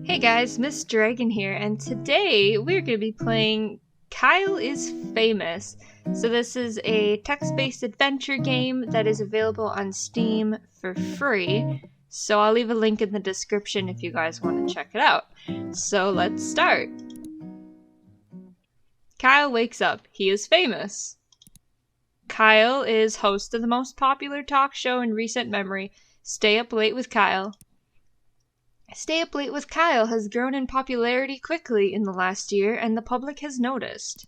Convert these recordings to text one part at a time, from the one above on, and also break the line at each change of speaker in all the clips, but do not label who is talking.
Hey guys, Miss Dragon here, and today we're going to be playing Kyle is Famous. So this is a text-based adventure game that is available on Steam for free. So I'll leave a link in the description if you guys want to check it out. So let's start. Kyle wakes up. He is famous. Kyle is host of the most popular talk show in recent memory, Stay Up Late with Kyle. Stay Up Late with Kyle has grown in popularity quickly in the last year, and the public has noticed.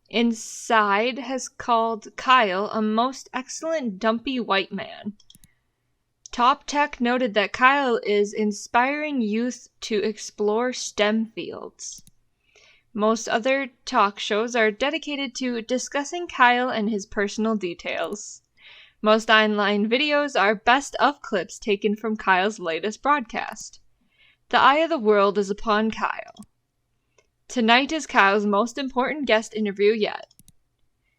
Inside has called Kyle a most excellent dumpy white man. Top Tech noted that Kyle is inspiring youth to explore STEM fields. Most other talk shows are dedicated to discussing Kyle and his personal details. Most online videos are best of clips taken from Kyle's latest broadcast. The eye of the world is upon Kyle. Tonight is Kyle's most important guest interview yet.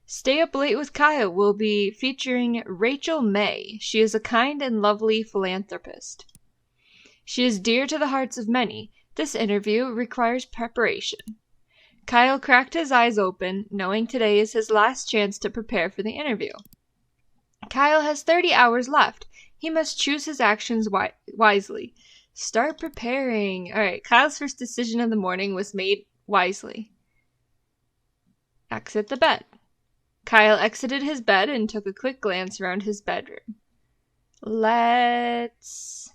Stay Up Late with Kyle will be featuring Rachel May. She is a kind and lovely philanthropist. She is dear to the hearts of many. This interview requires preparation. Kyle cracked his eyes open, knowing today is his last chance to prepare for the interview. Kyle has 30 hours left. He must choose his actions wisely. Start preparing. Alright, Kyle's first decision of the morning was made wisely. Exit the bed. Kyle exited his bed and took a quick glance around his bedroom. Let's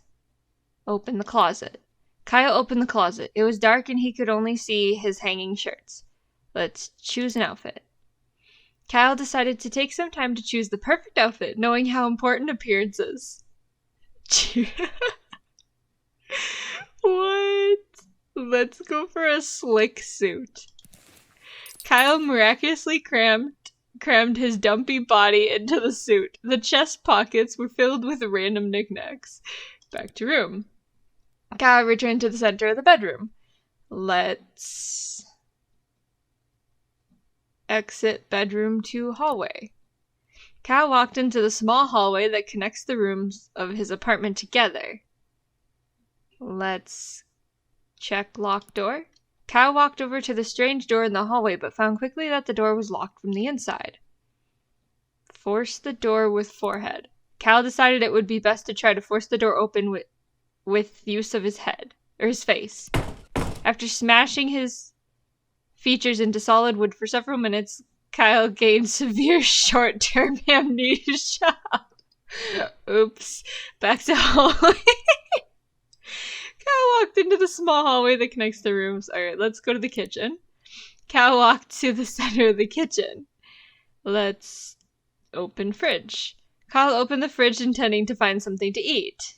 open the closet. Kyle opened the closet. It was dark and he could only see his hanging shirts. Let's choose an outfit. Kyle decided to take some time to choose the perfect outfit, knowing how important appearance is. What? Let's go for a slick suit. Kyle miraculously crammed his dumpy body into the suit. The chest pockets were filled with random knickknacks. Back to room. Kyle returned to the center of the bedroom. Let's exit bedroom to hallway. Kyle walked into the small hallway that connects the rooms of his apartment together. Let's check locked door. Kyle walked over to the strange door in the hallway, but found quickly that the door was locked from the inside. Force the door with forehead. Kyle decided it would be best to try to force the door open with use of his head, or his face. After smashing his features into solid wood for several minutes, Kyle gained severe short-term amnesia. Oops. Back to hallway. Kyle walked into the small hallway that connects the rooms. Alright, let's go to the kitchen. Kyle walked to the center of the kitchen. Let's open fridge. Kyle opened the fridge intending to find something to eat.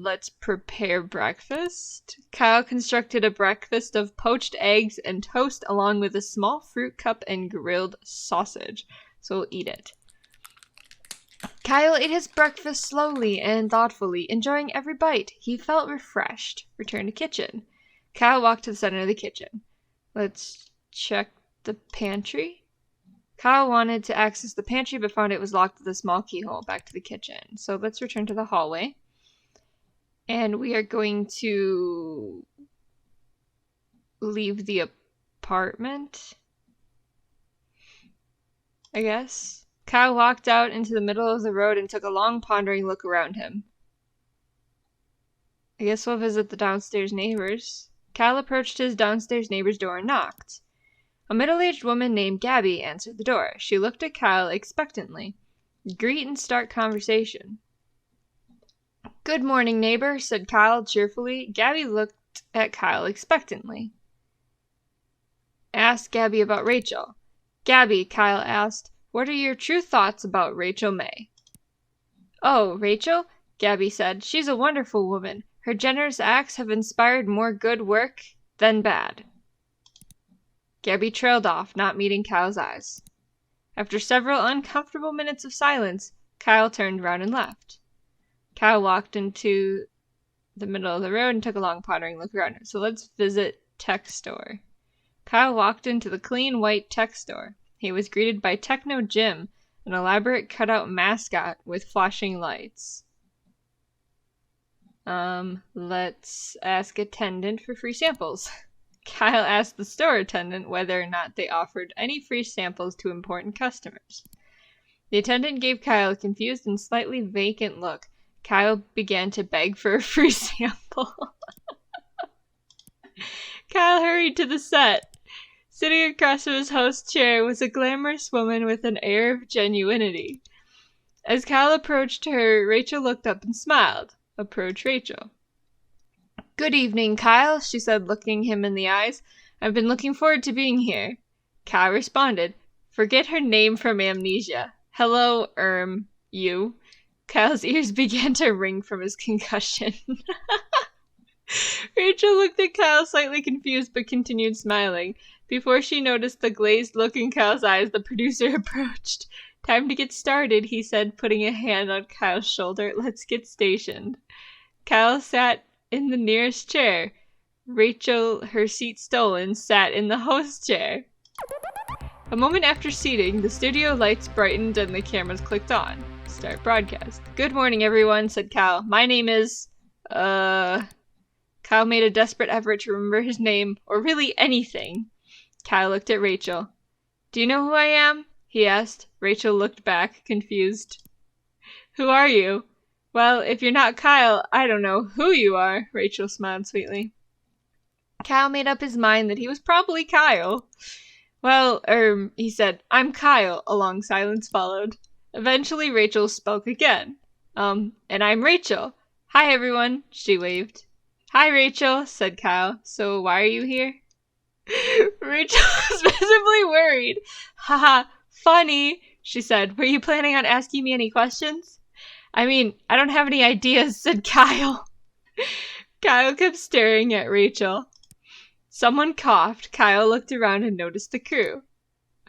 Let's prepare breakfast. Kyle constructed a breakfast of poached eggs and toast along with a small fruit cup and grilled sausage. So we'll eat it. Kyle ate his breakfast slowly and thoughtfully, enjoying every bite. He felt refreshed. Return to kitchen. Kyle walked to the center of the kitchen. Let's check the pantry. Kyle wanted to access the pantry but found it was locked with a small keyhole. Back to the kitchen. So let's return to the hallway. And we are going to leave the apartment, I guess. Kyle walked out into the middle of the road and took a long pondering look around him. I guess we'll visit the downstairs neighbors. Kyle approached his downstairs neighbor's door and knocked. A middle-aged woman named Gabby answered the door. She looked at Kyle expectantly. Greet and start conversation. Good morning, neighbor, said Kyle cheerfully. Gabby looked at Kyle expectantly. Ask Gabby about Rachel. Gabby, Kyle asked, what are your true thoughts about Rachel May? Oh, Rachel? Gabby said. She's a wonderful woman. Her generous acts have inspired more good work than bad. Gabby trailed off, not meeting Kyle's eyes. After several uncomfortable minutes of silence, Kyle turned around and left. Kyle walked into the middle of the road and took a long pondering look around him. So let's visit tech store. Kyle walked into the clean white tech store. He was greeted by Techno Jim, an elaborate cutout mascot with flashing lights. Let's ask attendant for free samples. Kyle asked the store attendant whether or not they offered any free samples to important customers. The attendant gave Kyle a confused and slightly vacant look. Kyle began to beg for a free sample. Kyle hurried to the set. Sitting across from his host's chair was a glamorous woman with an air of genuinity. As Kyle approached her, Rachel looked up and smiled. Approach Rachel. "Good evening, Kyle," she said, looking him in the eyes. "I've been looking forward to being here." Kyle responded. Forget her name from amnesia. "Hello, you." Kyle's ears began to ring from his concussion. Rachel looked at Kyle slightly confused but continued smiling. Before she noticed the glazed look in Kyle's eyes, the producer approached. "Time to get started," he said, putting a hand on Kyle's shoulder. "Let's get stationed." Kyle sat in the nearest chair. Rachel, her seat stolen, sat in the host chair. A moment after seating, the studio lights brightened and the cameras clicked on. Start broadcast. "Good morning, everyone," said Kyle. "My name is... Kyle made a desperate effort to remember his name, or really anything. Kyle looked at Rachel. "Do you know who I am?" he asked. Rachel looked back, confused. "Who are you?" "Well, if you're not Kyle, I don't know who you are," Rachel smiled sweetly. Kyle made up his mind that he was probably Kyle. "Well, he said, "I'm Kyle." A long silence followed. Eventually, Rachel spoke again. And I'm Rachel. Hi, everyone," she waved. "Hi, Rachel," said Kyle. "So why are you here?" Rachel was visibly worried. "Haha, funny," she said. "Were you planning on asking me any questions?" "I mean, I don't have any ideas," said Kyle. Kyle kept staring at Rachel. Someone coughed. Kyle looked around and noticed the crew.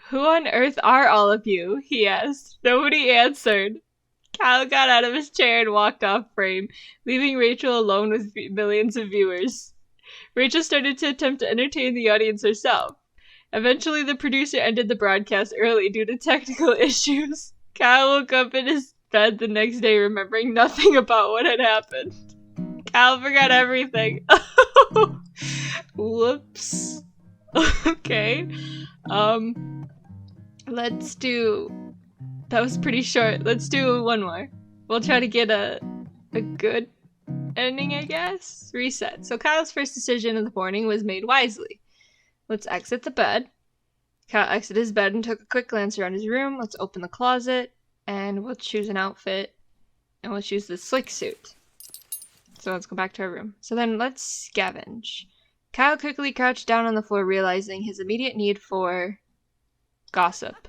"Who on earth are all of you?" he asked. Nobody answered. Kyle got out of his chair and walked off frame, leaving Rachel alone with millions of viewers. Rachel started to attempt to entertain the audience herself. Eventually, the producer ended the broadcast early due to technical issues. Kyle woke up in his bed the next day remembering nothing about what had happened. Kyle forgot everything. Whoops. Okay. Let's do... That was pretty short. Let's do one more. We'll try to get a good ending, I guess. Reset. So Kyle's first decision in the morning was made wisely. Let's exit the bed. Kyle exited his bed and took a quick glance around his room. Let's open the closet, and we'll choose an outfit, and we'll choose the slick suit. So let's go back to our room. So then let's scavenge. Kyle quickly crouched down on the floor, realizing his immediate need for gossip.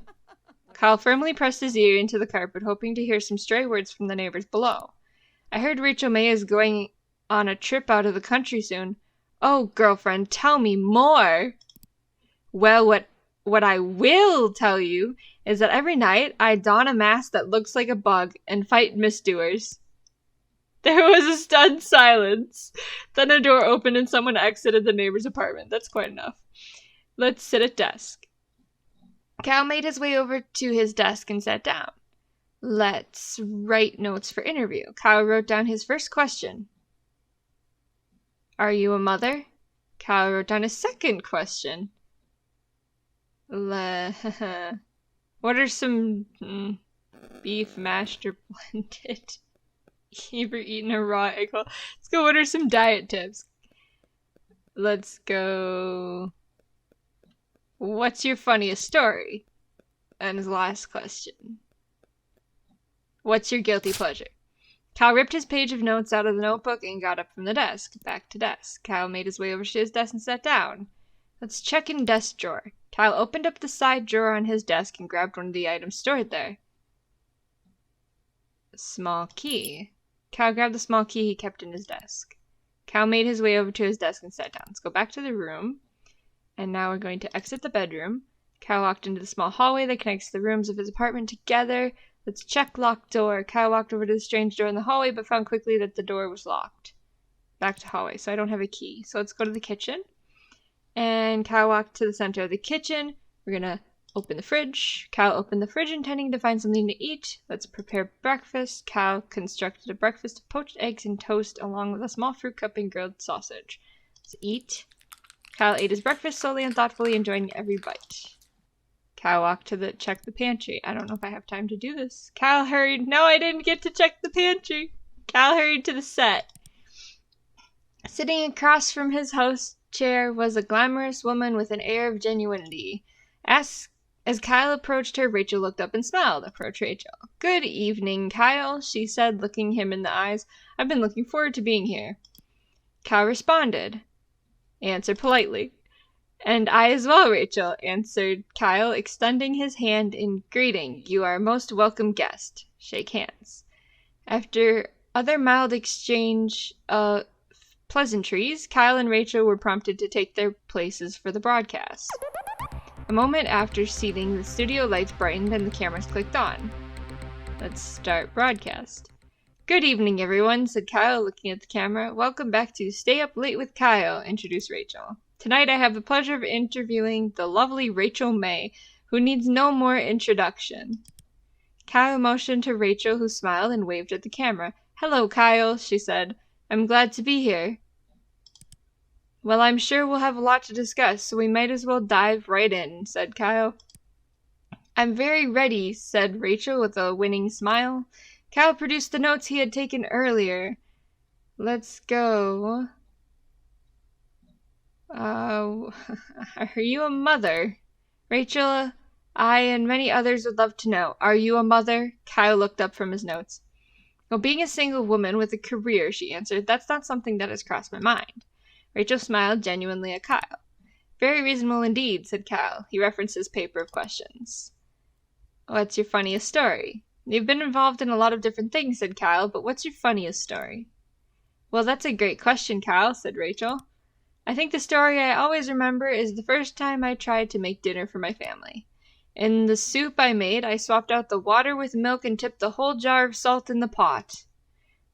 Kyle firmly pressed his ear into the carpet, hoping to hear some stray words from the neighbors below. "I heard Rachel May is going on a trip out of the country soon." "Oh, girlfriend, tell me more." "Well, what I will tell you is that every night I don a mask that looks like a bug and fight misdoers." There was a stunned silence. Then a door opened and someone exited the neighbor's apartment. That's quite enough. Let's sit at desk. Kyle made his way over to his desk and sat down. Let's write notes for interview. Kyle wrote down his first question. "Are you a mother?" Kyle wrote down his second question. What are some beef mashed or blended? Ever eaten a raw egg? Let's go. What are some diet tips? Let's go. What's your funniest story? And his last question. What's your guilty pleasure? Kyle ripped his page of notes out of the notebook and got up from the desk. Back to desk. Kyle made his way over to his desk and sat down. Let's check in desk drawer. Kyle opened up the side drawer on his desk and grabbed one of the items stored there. A small key. Kyle grabbed the small key he kept in his desk. Kyle made his way over to his desk and sat down. Let's go back to the room. And now we're going to exit the bedroom. Kyle walked into the small hallway that connects the rooms of his apartment together. Let's check locked door. Kyle walked over to the strange door in the hallway, but found quickly that the door was locked. Back to hallway, so I don't have a key. So let's go to the kitchen. And Kyle walked to the center of the kitchen. We're going to open the fridge. Kyle opened the fridge intending to find something to eat. Let's prepare breakfast. Kyle constructed a breakfast of poached eggs and toast along with a small fruit cup and grilled sausage. Let's eat. Kyle ate his breakfast slowly and thoughtfully, enjoying every bite. Kyle walked to check the pantry. I don't know if I have time to do this. Kyle hurried. No, I didn't get to check the pantry. Kyle hurried to the set. Sitting across from his host chair was a glamorous woman with an air of genuinity. As Kyle approached her, Rachel looked up and smiled. Approach Rachel. Good evening, Kyle, she said, looking him in the eyes. I've been looking forward to being here. Kyle responded. Answer politely. And I as well, Rachel, answered Kyle, extending his hand in greeting. You are a most welcome guest. Shake hands. After other mild exchange pleasantries, Kyle and Rachel were prompted to take their places for the broadcast. A moment after seating, the studio lights brightened and the cameras clicked on. Let's start broadcast. Good evening, everyone, said Kyle, looking at the camera. Welcome back to Stay Up Late with Kyle, introduced Rachel. Tonight I have the pleasure of interviewing the lovely Rachel May, who needs no more introduction. Kyle motioned to Rachel, who smiled and waved at the camera. Hello, Kyle, she said. I'm glad to be here. Well, I'm sure we'll have a lot to discuss, so we might as well dive right in, said Kyle. I'm very ready, said Rachel with a winning smile. Kyle produced the notes he had taken earlier. Let's go. Are you a mother? Rachel, I and many others would love to know. Are you a mother? Kyle looked up from his notes. Well, being a single woman with a career, she answered, that's not something that has crossed my mind. Rachel smiled genuinely at Kyle. Very reasonable indeed, said Kyle. He referenced his paper of questions. What's your funniest story? You've been involved in a lot of different things, said Kyle, but what's your funniest story? Well, that's a great question, Kyle, said Rachel. I think the story I always remember is the first time I tried to make dinner for my family. In the soup I made, I swapped out the water with milk and tipped the whole jar of salt in the pot.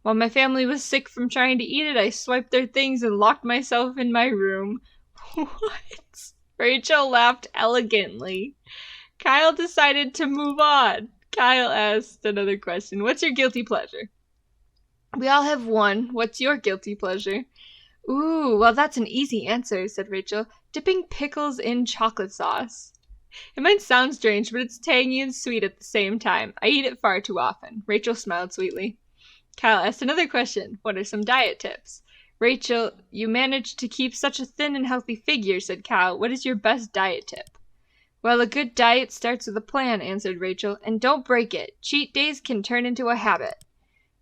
While my family was sick from trying to eat it, I swiped their things and locked myself in my room. What? Rachel laughed elegantly. Kyle decided to move on. Kyle asked another question. What's your guilty pleasure? We all have one. What's your guilty pleasure? Ooh, well, that's an easy answer, said Rachel. Dipping pickles in chocolate sauce. It might sound strange, but it's tangy and sweet at the same time. I eat it far too often. Rachel smiled sweetly. Kyle asked another question. What are some diet tips? Rachel, you managed to keep such a thin and healthy figure, said Kyle. What is your best diet tip? Well, a good diet starts with a plan, answered Rachel, and don't break it. Cheat days can turn into a habit.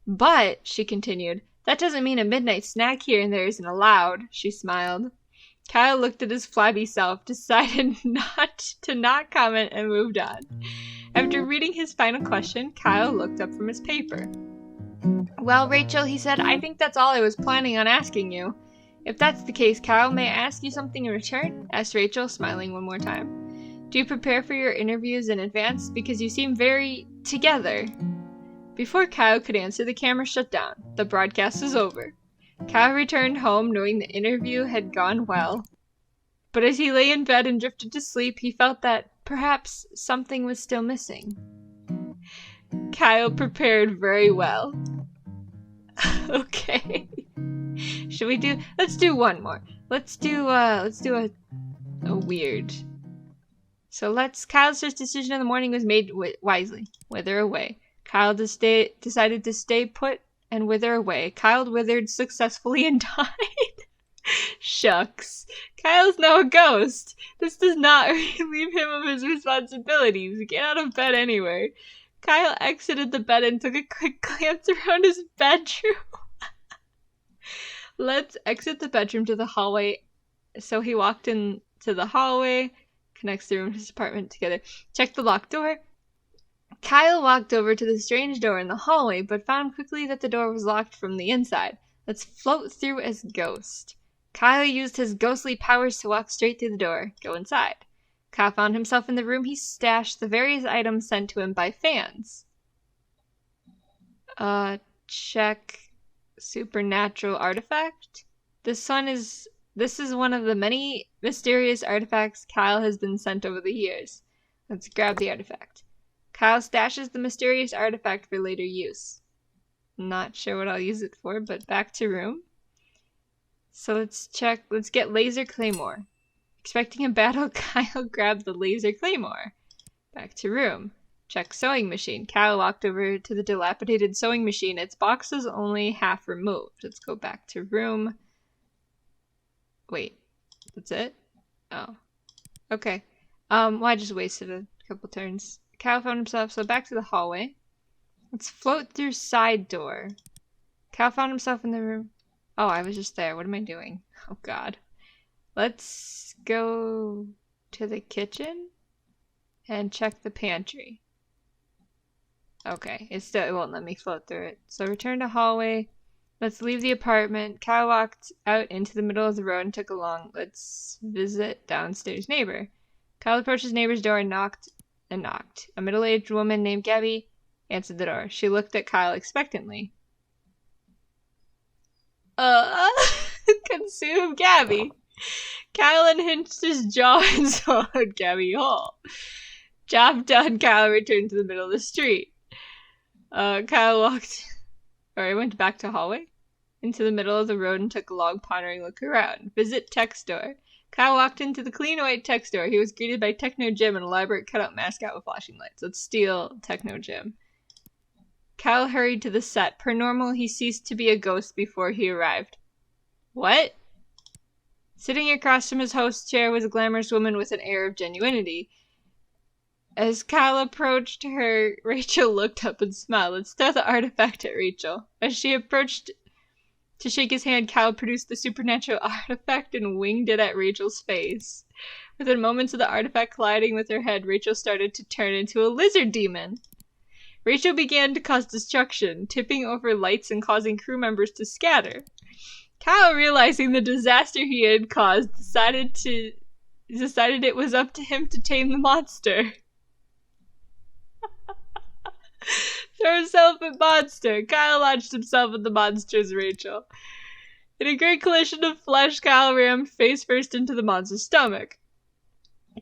But, she continued, that doesn't mean a midnight snack here and there isn't allowed, she smiled. Kyle looked at his flabby self, decided not comment, and moved on. After reading his final question, Kyle looked up from his paper. Well, Rachel, he said, I think that's all I was planning on asking you. If that's the case, Kyle, may I ask you something in return? Asked Rachel, smiling one more time. Do you prepare for your interviews in advance? Because you seem very together. Before Kyle could answer, the camera shut down. The broadcast was over. Kyle returned home knowing the interview had gone well. But as he lay in bed and drifted to sleep, he felt that perhaps something was still missing. Kyle prepared very well. Okay. Let's do one more. Let's do a weird. So Kyle's first decision in the morning was made wisely. Wither away. Kyle decided to stay put and wither away. Kyle withered successfully and died. Shucks. Kyle's now a ghost. This does not relieve him of his responsibilities. Get out of bed anyway. Kyle exited the bed and took a quick glance around his bedroom. Let's exit the bedroom to the hallway. So he walked into the hallway, connects the room to his apartment together. Check the locked door. Kyle walked over to the strange door in the hallway, but found quickly that the door was locked from the inside. Let's float through as ghost. Kyle used his ghostly powers to walk straight through the door. Go inside. Kyle found himself in the room he stashed the various items sent to him by fans. Check supernatural artifact. This is one of the many mysterious artifacts Kyle has been sent over the years. Let's grab the artifact. Kyle stashes the mysterious artifact for later use. Not sure what I'll use it for, but back to room. So let's get laser claymore. Expecting a battle, Kyle grabbed the laser claymore. Back to room. Check sewing machine. Kyle walked over to the dilapidated sewing machine. Its box is only half removed. Let's go back to room. Wait, that's it? Oh. Okay. Well, I just wasted a couple turns. Kyle found himself, so back to the hallway. Let's float through side door. Kyle found himself in the room. Oh, I was just there. What am I doing? Oh, God. Let's go to the kitchen and check the pantry. Okay, it won't let me float through it. So return to hallway. Let's leave the apartment. Kyle walked out into the middle of the road and took a long, let's visit downstairs neighbor. Kyle approached his neighbor's door and knocked. A middle-aged woman named Gabby answered the door. She looked at Kyle expectantly. Consume Gabby. Kyle unhinged his jaw and swallowed Gabby whole. Job done, Kyle returned to the middle of the street. Kyle went back to hallway, into the middle of the road and took a long pondering look around. Visit tech store. Kyle walked into the clean white tech store. He was greeted by Techno Jim, an elaborate cutout mascot with flashing lights. Let's steal Techno Jim. Kyle hurried to the set. Per normal, he ceased to be a ghost before he arrived. What? Sitting across from his host's chair was a glamorous woman with an air of genuinity. As Kyle approached her, Rachel looked up and smiled. Let's throw the artifact at Rachel. As she approached to shake his hand, Kyle produced the supernatural artifact and winged it at Rachel's face. Within moments of the artifact colliding with her head, Rachel started to turn into a lizard demon. Rachel began to cause destruction, tipping over lights and causing crew members to scatter. Kyle, realizing the disaster he had caused, decided it was up to him to tame the monster. Throw himself at monster. Kyle launched himself at the monster's Rachel. In a great collision of flesh, Kyle rammed face first into the monster's stomach.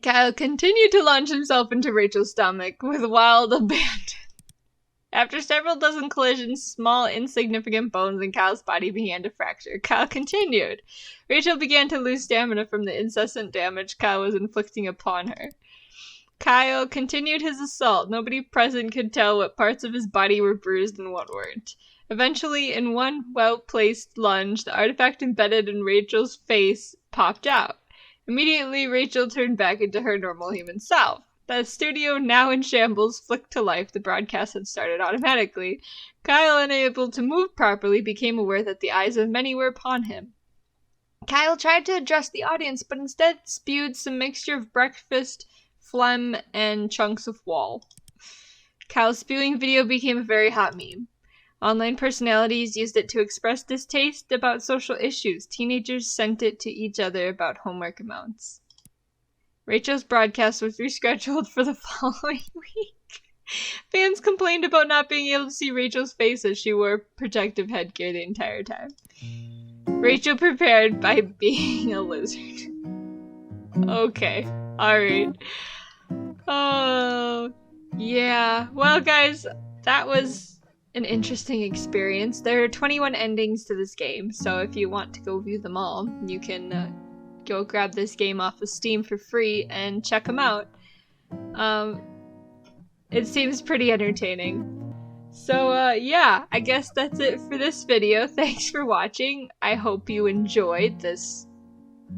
Kyle continued to launch himself into Rachel's stomach with wild abandon. After several dozen collisions, small, insignificant bones in Kyle's body began to fracture. Kyle continued. Rachel began to lose stamina from the incessant damage Kyle was inflicting upon her. Kyle continued his assault. Nobody present could tell what parts of his body were bruised and what weren't. Eventually, in one well-placed lunge, the artifact embedded in Rachel's face popped out. Immediately, Rachel turned back into her normal human self. The studio, now in shambles, flicked to life. The broadcast had started automatically. Kyle, unable to move properly, became aware that the eyes of many were upon him. Kyle tried to address the audience, but instead spewed some mixture of breakfast, phlegm, and chunks of wall. Kyle's spewing video became a very hot meme. Online personalities used it to express distaste about social issues. Teenagers sent it to each other about homework amounts. Rachel's broadcast was rescheduled for the following week. Fans complained about not being able to see Rachel's face as she wore protective headgear the entire time. Rachel prepared by being a lizard. Okay, alright. Oh, yeah. Well, guys, that was an interesting experience. There are 21 endings to this game, so if you want to go view them all, you can go grab this game off of Steam for free and check them out. It seems pretty entertaining. So, yeah, I guess that's it for this video. Thanks for watching. I hope you enjoyed this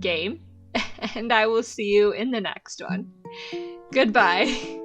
game, and I will see you in the next one. Goodbye.